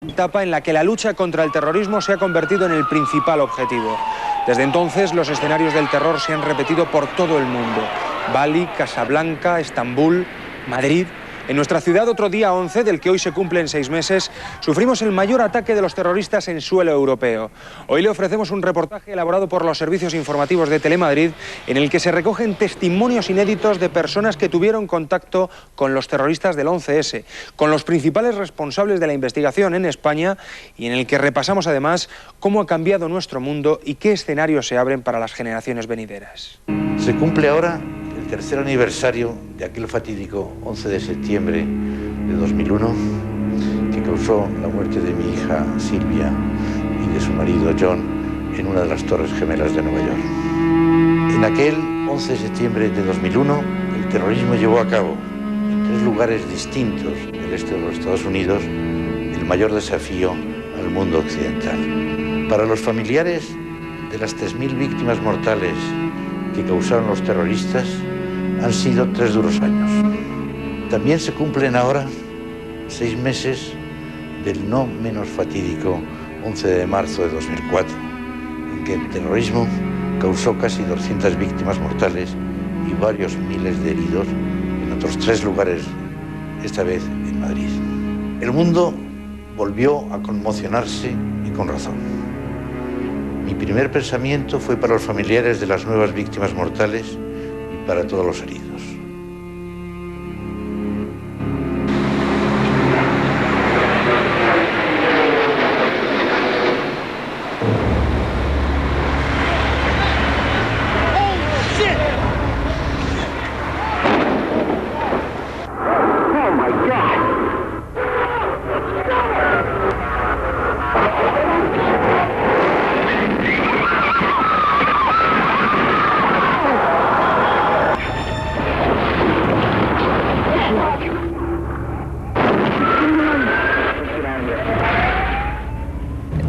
Etapa en la que la lucha contra el terrorismo se ha convertido en el principal objetivo. Desde entonces, los escenarios del terror se han repetido por todo el mundo. Bali, Casablanca, Estambul, Madrid. En nuestra ciudad, otro día 11, del que hoy se cumplen 6 meses, sufrimos el mayor ataque de los terroristas en suelo europeo. Hoy le ofrecemos un reportaje elaborado por los servicios informativos de Telemadrid, en el que se recogen testimonios inéditos de personas que tuvieron contacto con los terroristas del 11S, con los principales responsables de la investigación en España, y en el que repasamos además cómo ha cambiado nuestro mundo y qué escenarios se abren para las generaciones venideras. Se cumple ahora el tercer aniversario de aquel fatídico 11 de septiembre de 2001 que causó la muerte de mi hija Silvia y de su marido John en una de las Torres Gemelas de Nueva York. En aquel 11 de septiembre de 2001 el terrorismo llevó a cabo en 3 lugares distintos del este de los Estados Unidos el mayor desafío al mundo occidental. Para los familiares de las 3.000 víctimas mortales que causaron los terroristas han sido 3 duros años. También se cumplen ahora 6 meses del no menos fatídico 11 de marzo de 2004, en que el terrorismo causó casi 200 víctimas mortales y varios miles de heridos en otros 3 lugares, esta vez en Madrid. El mundo volvió a conmocionarse y con razón. Mi primer pensamiento fue para los familiares de las nuevas víctimas mortales y para todos los heridos.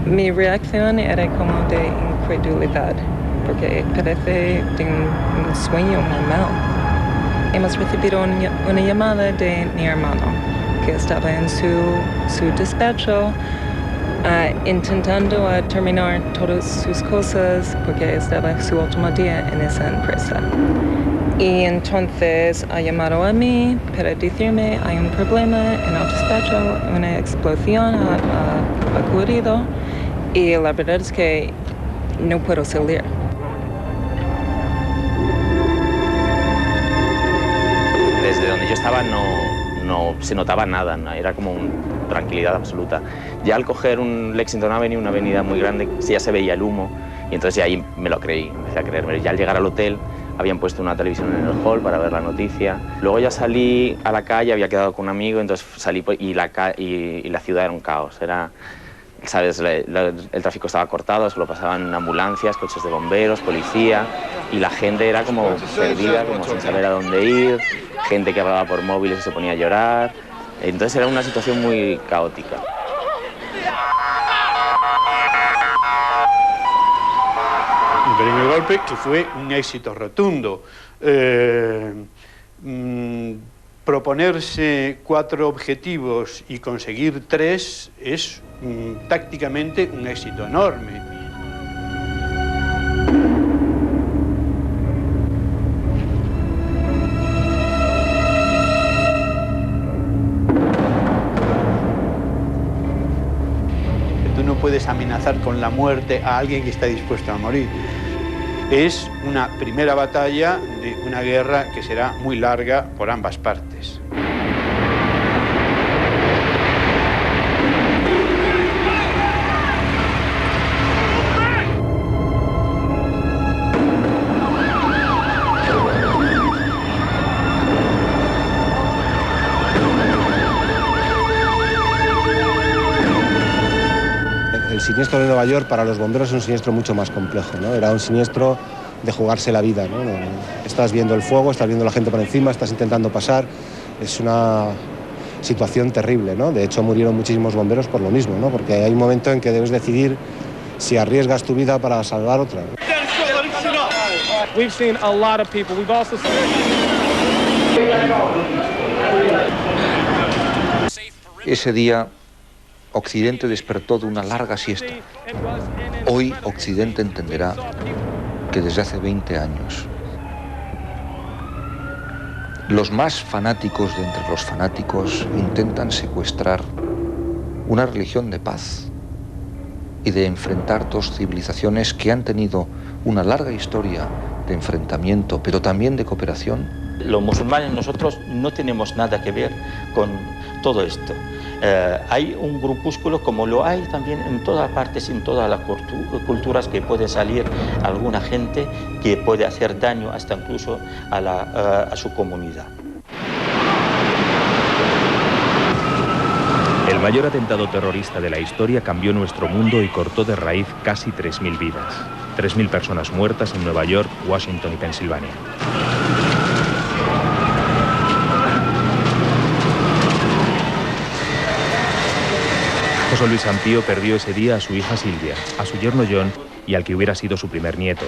Mi reacción era como de incredulidad, porque parece de un sueño normal. Hemos recibido una llamada de mi hermano, que estaba en su despacho intentando terminar todas sus cosas, porque estaba su último día en esa empresa. Y entonces ha llamado a mí para decirme hay un problema en el despacho, una explosión ha ocurrido. Y la verdad es que no puedo salir. Desde donde yo estaba no se notaba nada, ¿no? Era como una tranquilidad absoluta. Ya al coger un Lexington Avenue, una avenida muy grande, ya se veía el humo y entonces ya ahí me lo creí, empecé a creerme. Ya al llegar al hotel habían puesto una televisión en el hall para ver la noticia. Luego ya salí a la calle, había quedado con un amigo, entonces salí y la ciudad era un caos. ¿Sabes? El tráfico estaba cortado, solo pasaban ambulancias, coches de bomberos, policía, y la gente era como perdida, como sin saber a dónde ir, gente que hablaba por móviles y se ponía a llorar. Entonces era una situación muy caótica. Pero en el golpe, que fue un éxito rotundo. Proponerse 4 objetivos y conseguir 3 es tácticamente un éxito enorme. Tú no puedes amenazar con la muerte a alguien que está dispuesto a morir. Es una primera batalla de una guerra que será muy larga por ambas partes. El siniestro de Nueva York para los bomberos es un siniestro mucho más complejo, ¿no? Era un siniestro de jugarse la vida, ¿no? Estás viendo el fuego, estás viendo la gente por encima, estás intentando pasar. Es una situación terrible, ¿no? De hecho, murieron muchísimos bomberos por lo mismo, ¿no? Porque hay un momento en que debes decidir si arriesgas tu vida para salvar otra, ¿no? We've seen a lot of people. We've also seen... Ese día Occidente despertó de una larga siesta. Hoy Occidente entenderá que desde hace 20 años los más fanáticos de entre los fanáticos intentan secuestrar una religión de paz y de enfrentar dos civilizaciones que han tenido una larga historia de enfrentamiento, pero también de cooperación. Los musulmanes nosotros no tenemos nada que ver con todo esto. Hay un grupúsculo, como lo hay también en todas partes, en todas las culturas, que puede salir alguna gente que puede hacer daño hasta incluso a su comunidad. El mayor atentado terrorista de la historia cambió nuestro mundo y cortó de raíz casi 3.000 vidas. 3.000 personas muertas en Nueva York, Washington y Pensilvania. José Luis Sampío perdió ese día a su hija Silvia, a su yerno John y al que hubiera sido su primer nieto.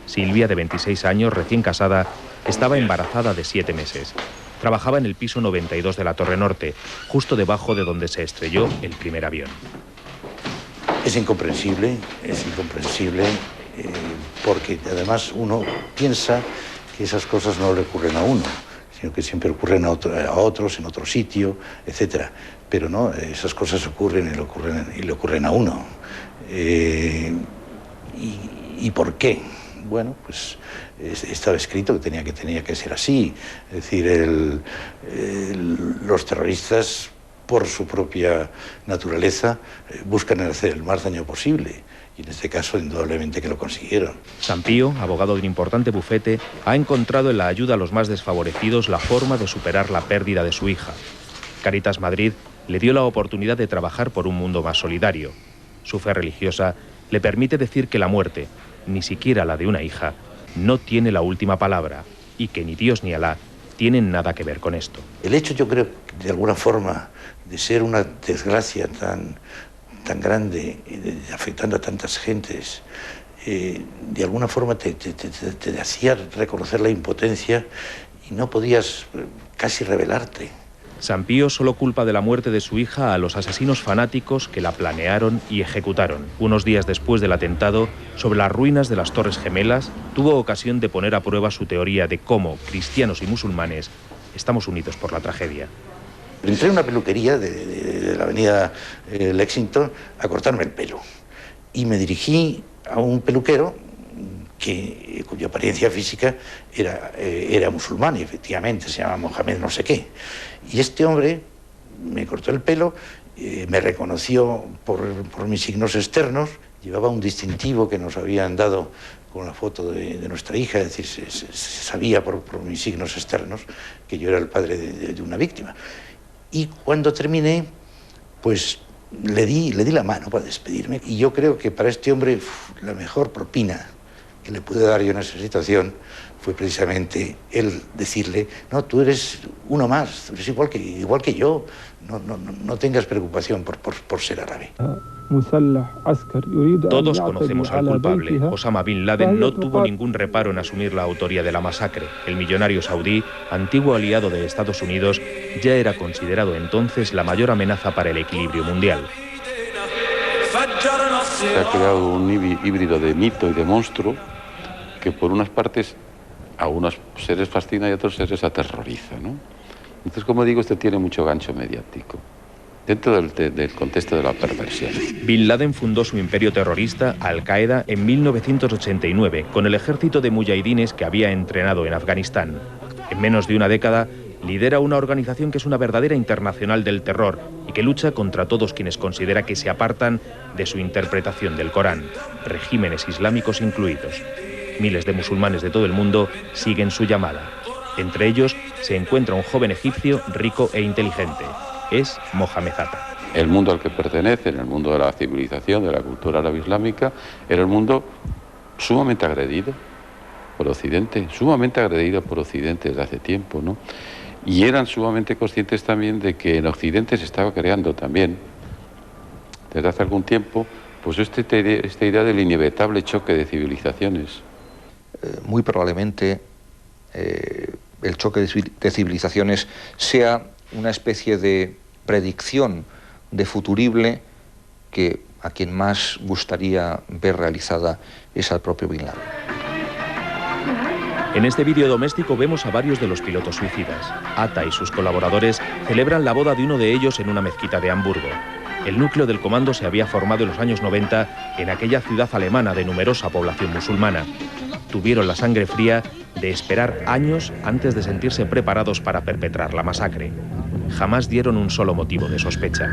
Silvia, de 26 años, recién casada, estaba embarazada de 7 meses. Trabajaba en el piso 92 de la Torre Norte, justo debajo de donde se estrelló el primer avión. Es incomprensible, porque además uno piensa que esas cosas no le ocurren a uno, sino que siempre ocurren a otros, en otro sitio, etc. Pero no, esas cosas ocurren y le ocurren a uno. ¿Y por qué? Bueno, pues estaba escrito que tenía que ser así. Es decir, los terroristas, por su propia naturaleza, buscan hacer el más daño posible. Y en este caso, indudablemente que lo consiguieron. Sampío, abogado de un importante bufete, ha encontrado en la ayuda a los más desfavorecidos la forma de superar la pérdida de su hija. Caritas Madrid le dio la oportunidad de trabajar por un mundo más solidario. Su fe religiosa le permite decir que la muerte, ni siquiera la de una hija, no tiene la última palabra y que ni Dios ni Alá tienen nada que ver con esto. El hecho, yo creo, de alguna forma, de ser una desgracia tan grande, afectando a tantas gentes, de alguna forma te hacía reconocer la impotencia y no podías casi rebelarte. Sampío solo culpa de la muerte de su hija a los asesinos fanáticos que la planearon y ejecutaron. Unos días después del atentado, sobre las ruinas de las Torres Gemelas, tuvo ocasión de poner a prueba su teoría de cómo cristianos y musulmanes estamos unidos por la tragedia. Entré en una peluquería de la avenida Lexington a cortarme el pelo y me dirigí a un peluquero cuya apariencia física era musulmán y efectivamente se llama Mohamed no sé qué. Y este hombre me cortó el pelo, me reconoció por mis signos externos, llevaba un distintivo que nos habían dado con la foto de nuestra hija, es decir, se sabía por mis signos externos que yo era el padre de una víctima. Y cuando terminé, pues le di la mano para despedirme. Y yo creo que para este hombre la mejor propina que le pude dar yo en esa situación fue precisamente él decirle: no, tú eres uno más, tú eres igual que yo, no tengas preocupación por ser árabe. Todos conocemos al culpable. Osama Bin Laden no tuvo ningún reparo en asumir la autoría de la masacre. El millonario saudí, antiguo aliado de Estados Unidos, ya era considerado entonces la mayor amenaza para el equilibrio mundial. Se ha creado un híbrido de mito y de monstruo que por unas partes a unos seres fascina y a otros seres aterroriza, ¿no? Entonces, como digo, este tiene mucho gancho mediático dentro del contexto de la perversión. Bin Laden fundó su imperio terrorista, Al-Qaeda, en 1989, con el ejército de muyahidines que había entrenado en Afganistán. En menos de una década, lidera una organización que es una verdadera internacional del terror y que lucha contra todos quienes considera que se apartan de su interpretación del Corán, regímenes islámicos incluidos. Miles de musulmanes de todo el mundo siguen su llamada. Entre ellos se encuentra un joven egipcio rico e inteligente. Es Mohamed Atta. El mundo al que pertenece, en el mundo de la civilización, de la cultura árabe islámica, era un mundo sumamente agredido por Occidente, desde hace tiempo, ¿no? Y eran sumamente conscientes también de que en Occidente se estaba creando también, desde hace algún tiempo, pues esta idea del inevitable choque de civilizaciones. Muy probablemente el choque de civilizaciones sea una especie de predicción de futurible que a quien más gustaría ver realizada es al propio Bin Laden. En este vídeo doméstico vemos a varios de los pilotos suicidas. Atta y sus colaboradores celebran la boda de uno de ellos en una mezquita de Hamburgo. El núcleo del comando se había formado en los años 90 en aquella ciudad alemana de numerosa población musulmana. Tuvieron la sangre fría de esperar años antes de sentirse preparados para perpetrar la masacre. Jamás dieron un solo motivo de sospecha.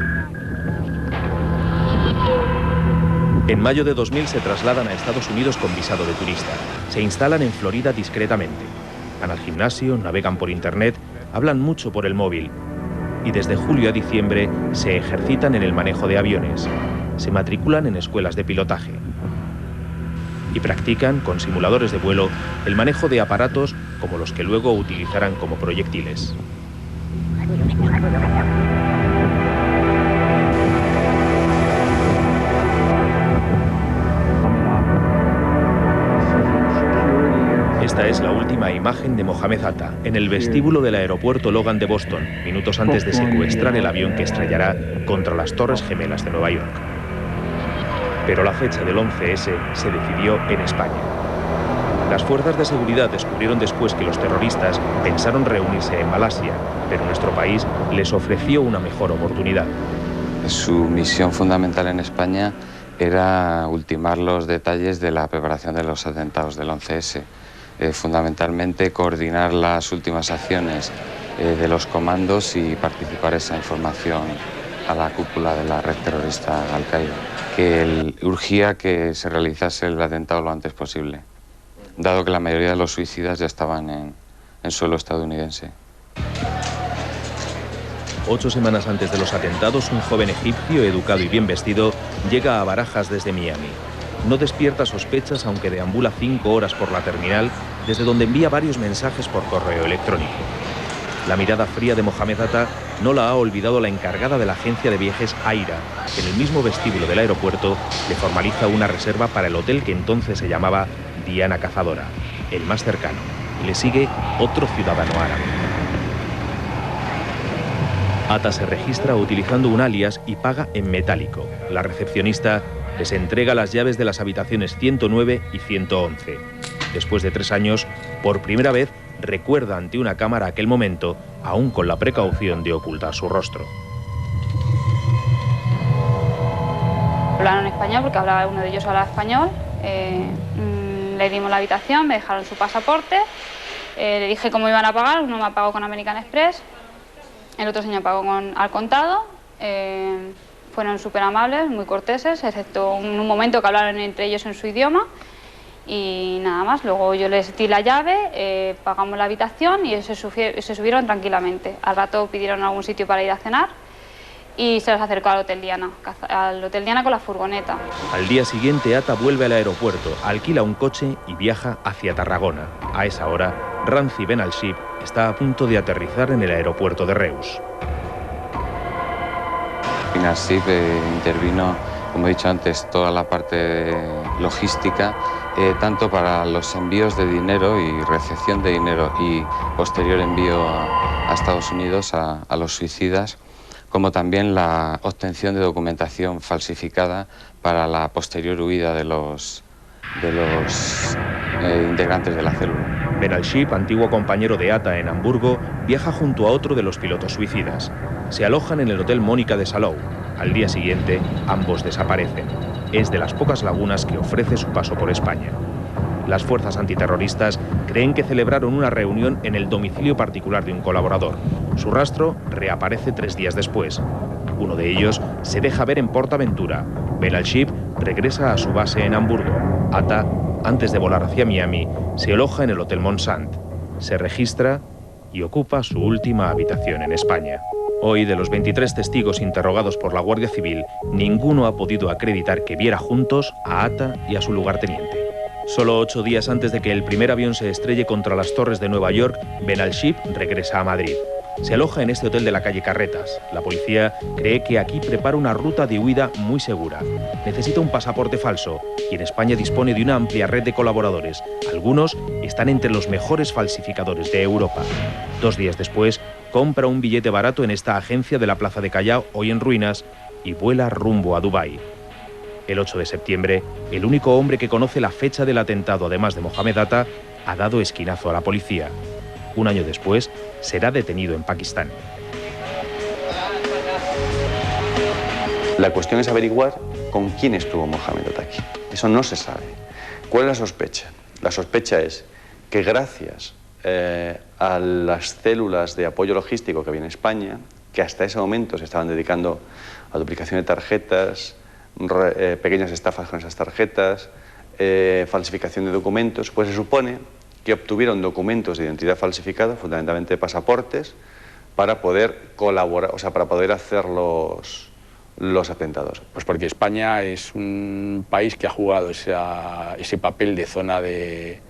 En mayo de 2000 se trasladan a Estados Unidos con visado de turista. Se instalan en Florida discretamente. Van al gimnasio, navegan por internet, hablan mucho por el móvil. Y desde julio a diciembre se ejercitan en el manejo de aviones. Se matriculan en escuelas de pilotaje. Y practican, con simuladores de vuelo, el manejo de aparatos como los que luego utilizarán como proyectiles. Esta es la última imagen de Mohamed Atta en el vestíbulo del aeropuerto Logan de Boston, minutos antes de secuestrar el avión que estrellará contra las Torres Gemelas de Nueva York. Pero la fecha del 11S se decidió en España. Las fuerzas de seguridad descubrieron después que los terroristas pensaron reunirse en Malasia, pero nuestro país les ofreció una mejor oportunidad. Su misión fundamental en España era ultimar los detalles de la preparación de los atentados del 11S. Fundamentalmente coordinar las últimas acciones de los comandos y participar esa información a la cúpula de la red terrorista Al-Qaeda, que urgía que se realizase el atentado lo antes posible, dado que la mayoría de los suicidas ya estaban en suelo estadounidense. 8 semanas antes de los atentados, un joven egipcio, educado y bien vestido, llega a Barajas desde Miami. No despierta sospechas, aunque deambula 5 horas por la terminal, desde donde envía varios mensajes por correo electrónico. La mirada fría de Mohamed Atta no la ha olvidado la encargada de la agencia de viajes Aira, que en el mismo vestíbulo del aeropuerto le formaliza una reserva para el hotel que entonces se llamaba Diana Cazadora, el más cercano. Le sigue otro ciudadano árabe. Atta se registra utilizando un alias y paga en metálico. La recepcionista les entrega las llaves de las habitaciones 109 y 111. Después de 3 años, por primera vez, recuerda ante una cámara aquel momento, aún con la precaución de ocultar su rostro. Hablaron español porque uno de ellos hablaba español. Le dimos la habitación, me dejaron su pasaporte. Le dije cómo iban a pagar. Uno me pagó con American Express, el otro señor pagó al contado. Fueron súper amables, muy corteses, excepto en un momento que hablaron entre ellos en su idioma. Y nada más, luego yo les di la llave, pagamos la habitación y se subieron tranquilamente. Al rato pidieron algún sitio para ir a cenar y se les acercó al Hotel Diana con la furgoneta. Al día siguiente, Atta vuelve al aeropuerto, alquila un coche y viaja hacia Tarragona. A esa hora, Ramzi Ben Al-Shib está a punto de aterrizar en el aeropuerto de Reus. Ben Al-Shib intervino, como he dicho antes, toda la parte logística, tanto para los envíos de dinero y recepción de dinero y posterior envío a Estados Unidos a los suicidas, como también la obtención de documentación falsificada para la posterior huida de los integrantes de la célula. Ben Al-Shib, antiguo compañero de Atta en Hamburgo, viaja junto a otro de los pilotos suicidas. Se alojan en el Hotel Mónica de Salou. Al día siguiente, ambos desaparecen. Es de las pocas lagunas que ofrece su paso por España. Las fuerzas antiterroristas creen que celebraron una reunión en el domicilio particular de un colaborador. Su rastro reaparece 3 días después. Uno de ellos se deja ver en PortAventura. Ben Al-Shib regresa a su base en Hamburgo. Atta, antes de volar hacia Miami, se aloja en el Hotel Mont-Saint. Se registra y ocupa su última habitación en España. Hoy, de los 23 testigos interrogados por la Guardia Civil, ninguno ha podido acreditar que viera juntos a Atta y a su lugarteniente. Solo 8 días antes de que el primer avión se estrelle contra las torres de Nueva York, Ben Al-Shib regresa a Madrid. Se aloja en este hotel de la calle Carretas. La policía cree que aquí prepara una ruta de huida muy segura. Necesita un pasaporte falso y en España dispone de una amplia red de colaboradores. Algunos están entre los mejores falsificadores de Europa. 2 días después, compra un billete barato en esta agencia de la Plaza de Callao, hoy en ruinas, y vuela rumbo a Dubái. El 8 de septiembre, el único hombre que conoce la fecha del atentado, además de Mohamed Atta, ha dado esquinazo a la policía. Un año después, será detenido en Pakistán. La cuestión es averiguar con quién estuvo Mohamed Atta aquí. Eso no se sabe. ¿Cuál es la sospecha? La sospecha es que gracias a las células de apoyo logístico que había en España, que hasta ese momento se estaban dedicando a duplicación de tarjetas, pequeñas estafas con esas tarjetas, falsificación de documentos, pues se supone que obtuvieron documentos de identidad falsificada, fundamentalmente pasaportes, para poder colaborar, o sea, para poder hacer los atentados. Pues porque España es un país que ha jugado ese papel de zona de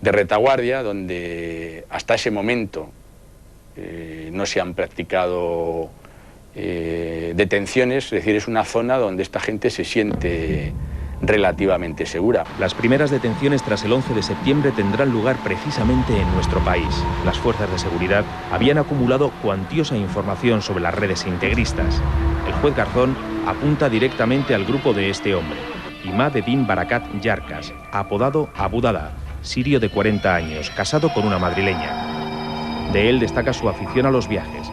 retaguardia, donde hasta ese momento no se han practicado detenciones, es decir, es una zona donde esta gente se siente relativamente segura. Las primeras detenciones tras el 11 de septiembre tendrán lugar precisamente en nuestro país. Las fuerzas de seguridad habían acumulado cuantiosa información sobre las redes integristas. El juez Garzón apunta directamente al grupo de este hombre, Imad Eddin Barakat Yarkas, apodado Abu Dada, sirio de 40 años, casado con una madrileña. De él destaca su afición a los viajes.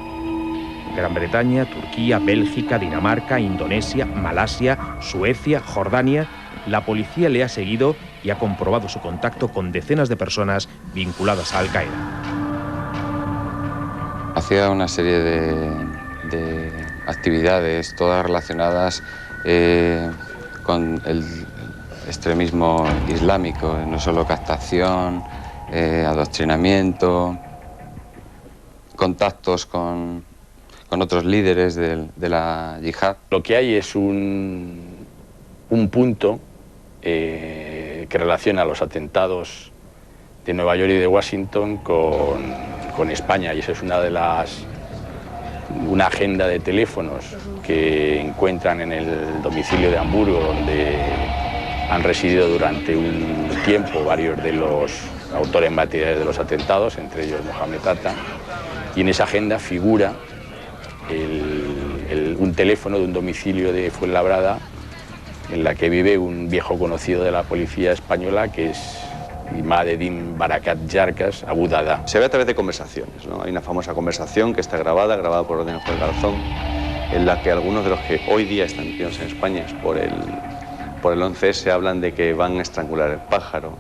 Gran Bretaña, Turquía, Bélgica, Dinamarca, Indonesia, Malasia, Suecia, Jordania. La policía le ha seguido y ha comprobado su contacto con decenas de personas vinculadas a Al-Qaeda. Hacía una serie de actividades, todas relacionadas con el extremismo islámico, no solo captación, adoctrinamiento, contactos con otros líderes de la yihad. Lo que hay es un punto que relaciona los atentados de Nueva York y de Washington con España, y eso es una agenda de teléfonos que encuentran en el domicilio de Hamburgo, donde han residido durante un tiempo varios de los autores materiales de los atentados, entre ellos Mohamed Atta, y en esa agenda figura un teléfono de un domicilio de Fuenlabrada en la que vive un viejo conocido de la policía española, que es Imad Eddin Barakat Yarkas, Abu Dada. Se ve a través de conversaciones, ¿no? Hay una famosa conversación que está grabada por orden del juez Garzón, en la que algunos de los que hoy día están metidos en España por el 11S hablan de que van a estrangular el pájaro,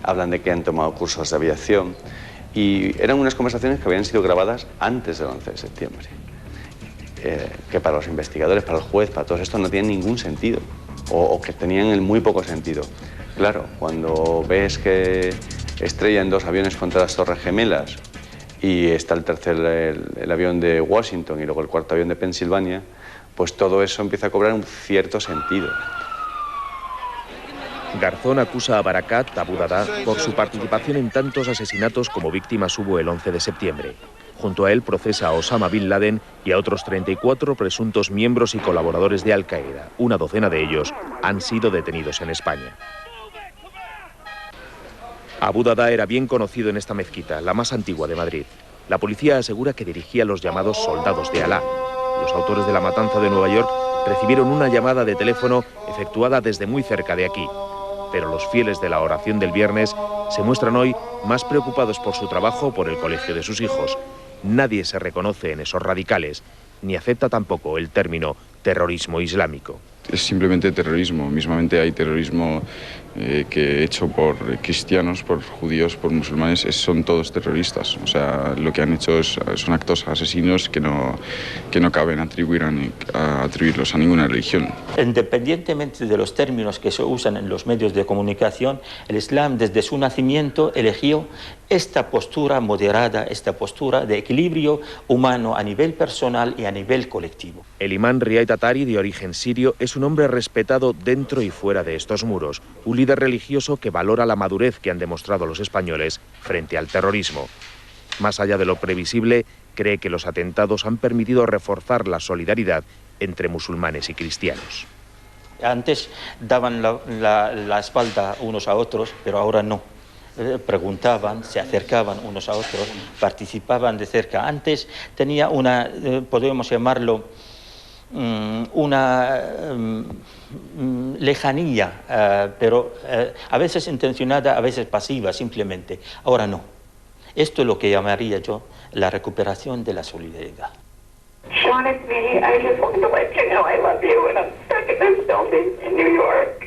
hablan de que han tomado cursos de aviación, y eran unas conversaciones que habían sido grabadas antes del 11 de septiembre. Que para los investigadores, para el juez, para todos estos no tienen ningún sentido, o que tenían muy poco sentido. Claro, cuando ves que estrellan 2 aviones contra las Torres Gemelas y está el avión de Washington y luego el 4.º avión de Pensilvania, pues todo eso empieza a cobrar un cierto sentido. Garzón acusa a Barakat, Abu Dada, por su participación en tantos asesinatos como víctimas hubo el 11 de septiembre. Junto a él procesa a Osama Bin Laden y a otros 34 presuntos miembros y colaboradores de Al-Qaeda. Una docena de ellos han sido detenidos en España. Abu Dada era bien conocido en esta mezquita, la más antigua de Madrid. La policía asegura que dirigía los llamados soldados de Alá. Los autores de la matanza de Nueva York recibieron una llamada de teléfono efectuada desde muy cerca de aquí. Pero los fieles de la oración del viernes se muestran hoy más preocupados por su trabajo o por el colegio de sus hijos. Nadie se reconoce en esos radicales, ni acepta tampoco el término terrorismo islámico. Es simplemente terrorismo. Mismamente hay terrorismo que hecho por cristianos, por judíos, por musulmanes, son todos terroristas. O sea, lo que han hecho son actos asesinos que no caben atribuirlos a ninguna religión. Independientemente de los términos que se usan en los medios de comunicación, el Islam desde su nacimiento eligió esta postura moderada, esta postura de equilibrio humano a nivel personal y a nivel colectivo. El imán Riayat Atari, de origen sirio, es un hombre respetado dentro y fuera de estos muros, un líder religioso que valora la madurez que han demostrado los españoles frente al terrorismo. Más allá de lo previsible, cree que los atentados han permitido reforzar la solidaridad entre musulmanes y cristianos. Antes daban la espalda unos a otros, pero ahora no. Preguntaban, se acercaban unos a otros, participaban de cerca. Antes tenía podemos llamarlo, una lejanía, pero a veces intencionada, a veces pasiva, simplemente. Ahora no. Esto es lo que llamaría yo la recuperación de la solidaridad. Sean, it's me. I just wanted to let you know I love you, and I'm stuck in this building in New York.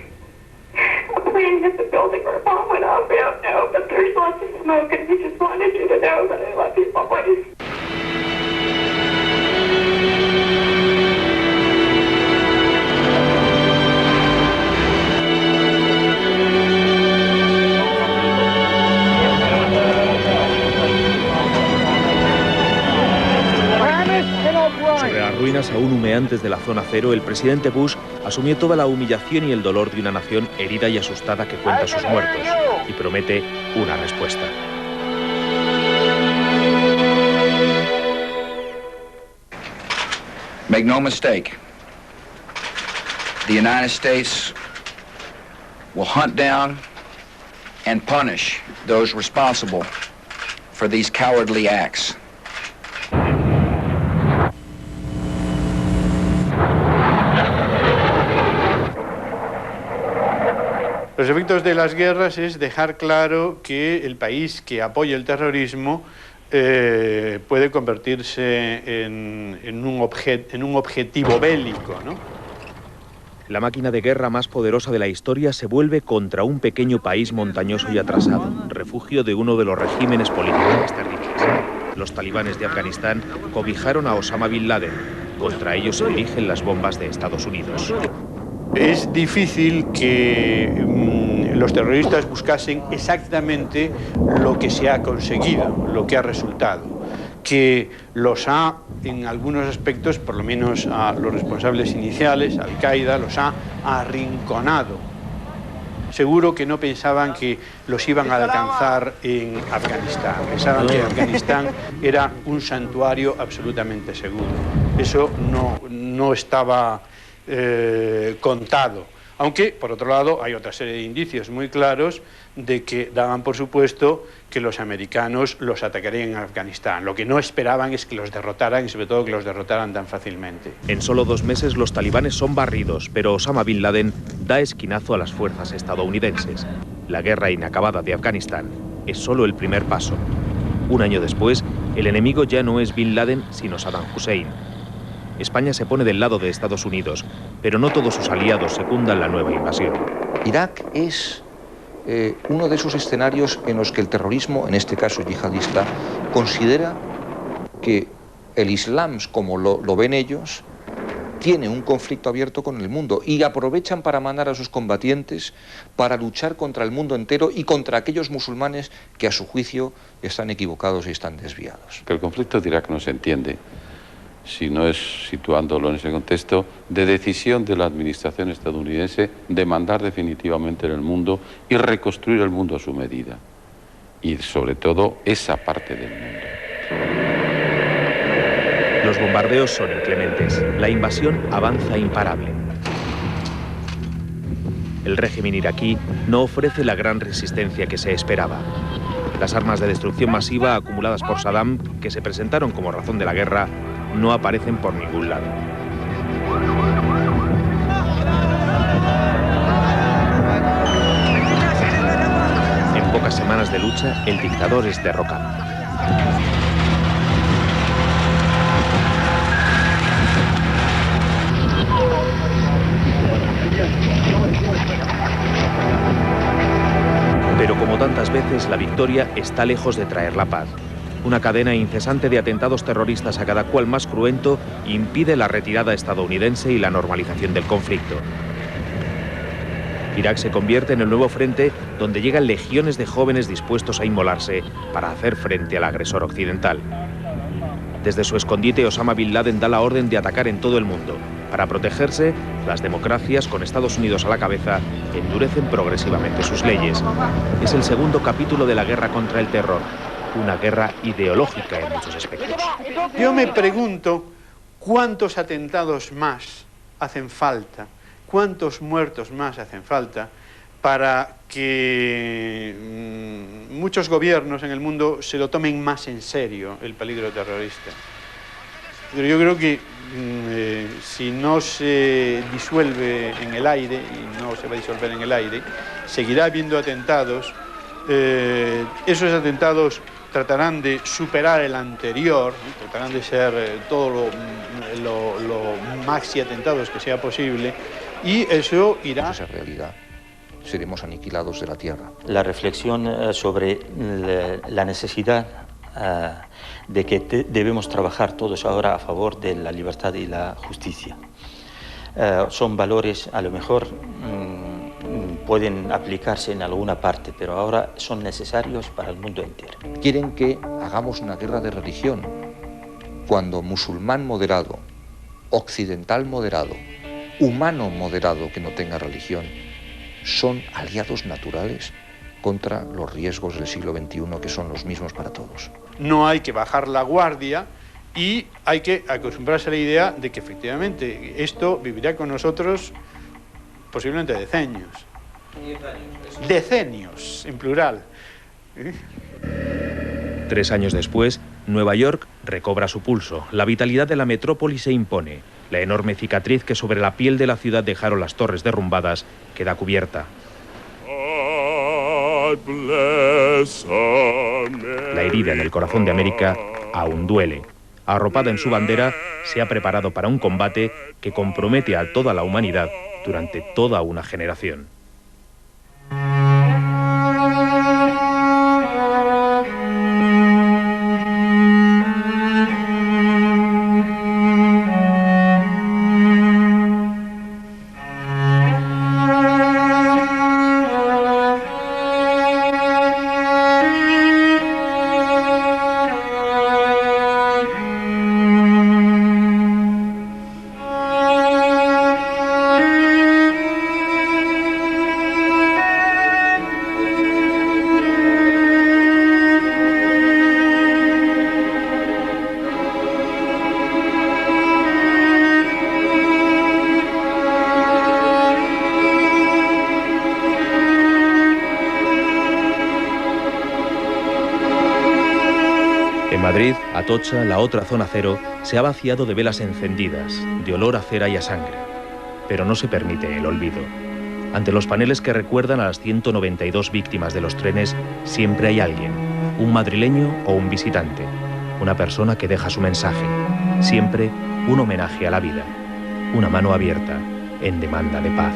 A plane hit the building or a bomb went off, we don't know, but there's lots of smoke, and we just wanted you to know that I love you always. Sobre las ruinas aún humeantes de la zona cero, el presidente Bush asumió toda la humillación y el dolor de una nación herida y asustada que cuenta sus muertos y promete una respuesta. Make no mistake, the United States will hunt down and punish those responsible for these cowardly acts. Los efectos de las guerras es dejar claro que el país que apoya el terrorismo puede convertirse en un objetivo bélico, ¿no? La máquina de guerra más poderosa de la historia se vuelve contra un pequeño país montañoso y atrasado, refugio de uno de los regímenes políticos más terribles. Los talibanes de Afganistán cobijaron a Osama Bin Laden. Contra ellos se dirigen las bombas de Estados Unidos. Es difícil que los terroristas buscasen exactamente lo que se ha conseguido, lo que ha resultado, que los ha, en algunos aspectos, por lo menos a los responsables iniciales, Al-Qaeda, los ha arrinconado. Seguro que no pensaban que los iban a alcanzar en Afganistán, pensaban que Afganistán era un santuario absolutamente seguro. Eso no estaba contado, aunque por otro lado hay otra serie de indicios muy claros de que daban por supuesto que los americanos los atacarían en Afganistán. Lo que no esperaban es que los derrotaran y sobre todo que los derrotaran tan fácilmente. En solo 2 meses los talibanes son barridos, pero Osama Bin Laden da esquinazo a las fuerzas estadounidenses. La guerra inacabada de Afganistán es solo el primer paso. 1 año después, el enemigo ya no es Bin Laden, sino Saddam Hussein. España se pone del lado de Estados Unidos, pero no todos sus aliados secundan la nueva invasión. Irak es uno de esos escenarios en los que el terrorismo, en este caso yihadista, considera que el Islam, como lo ven ellos, tiene un conflicto abierto con el mundo y aprovechan para mandar a sus combatientes para luchar contra el mundo entero y contra aquellos musulmanes que a su juicio están equivocados y están desviados. Que el conflicto de Irak no se entiende si no es situándolo en ese contexto de decisión de la administración estadounidense de mandar definitivamente en el mundo y reconstruir el mundo a su medida. Y sobre todo esa parte del mundo. Los bombardeos son inclementes. La invasión avanza imparable. El régimen iraquí no ofrece la gran resistencia que se esperaba. Las armas de destrucción masiva acumuladas por Saddam, que se presentaron como razón de la guerra, no aparecen por ningún lado. En pocas semanas de lucha, el dictador es derrocado. Pero como tantas veces, la victoria está lejos de traer la paz. Una cadena incesante de atentados terroristas, a cada cual más cruento, impide la retirada estadounidense y la normalización del conflicto. Irak se convierte en el nuevo frente donde llegan legiones de jóvenes dispuestos a inmolarse para hacer frente al agresor occidental. Desde su escondite, Osama Bin Laden da la orden de atacar en todo el mundo. Para protegerse, las democracias, con Estados Unidos a la cabeza, endurecen progresivamente sus leyes. Es el segundo capítulo de la guerra contra el terror. Una guerra ideológica en muchos aspectos. Yo me pregunto cuántos atentados más hacen falta, cuántos muertos más hacen falta para que muchos gobiernos en el mundo se lo tomen más en serio el peligro terrorista. Pero yo creo que si no se disuelve en el aire, y no se va a disolver en el aire, seguirá habiendo atentados. Esos atentados tratarán de superar el anterior, ¿no? Tratarán de ser todo lo maxi atentados que sea posible, y eso irá... Esa realidad, seremos aniquilados de la tierra. La reflexión sobre la necesidad de que debemos trabajar todos ahora a favor de la libertad y la justicia. Son valores, a lo mejor pueden aplicarse en alguna parte, pero ahora son necesarios para el mundo entero. Quieren que hagamos una guerra de religión, cuando musulmán moderado, occidental moderado, humano moderado que no tenga religión, son aliados naturales contra los riesgos del siglo XXI, que son los mismos para todos. No hay que bajar la guardia y hay que acostumbrarse a la idea de que efectivamente esto vivirá con nosotros posiblemente decenios. Decenios, en plural. 3 años después, Nueva York recobra su pulso. La vitalidad de la metrópoli se impone. La enorme cicatriz que sobre la piel de la ciudad dejaron las torres derrumbadas queda cubierta. La herida en el corazón de América aún duele. Arropada en su bandera, se ha preparado para un combate que compromete a toda la humanidad durante toda una generación. En Madrid, Atocha, la otra zona cero, se ha vaciado de velas encendidas, de olor a cera y a sangre. Pero no se permite el olvido. Ante los paneles que recuerdan a las 192 víctimas de los trenes, siempre hay alguien, un madrileño o un visitante, una persona que deja su mensaje, siempre un homenaje a la vida, una mano abierta en demanda de paz.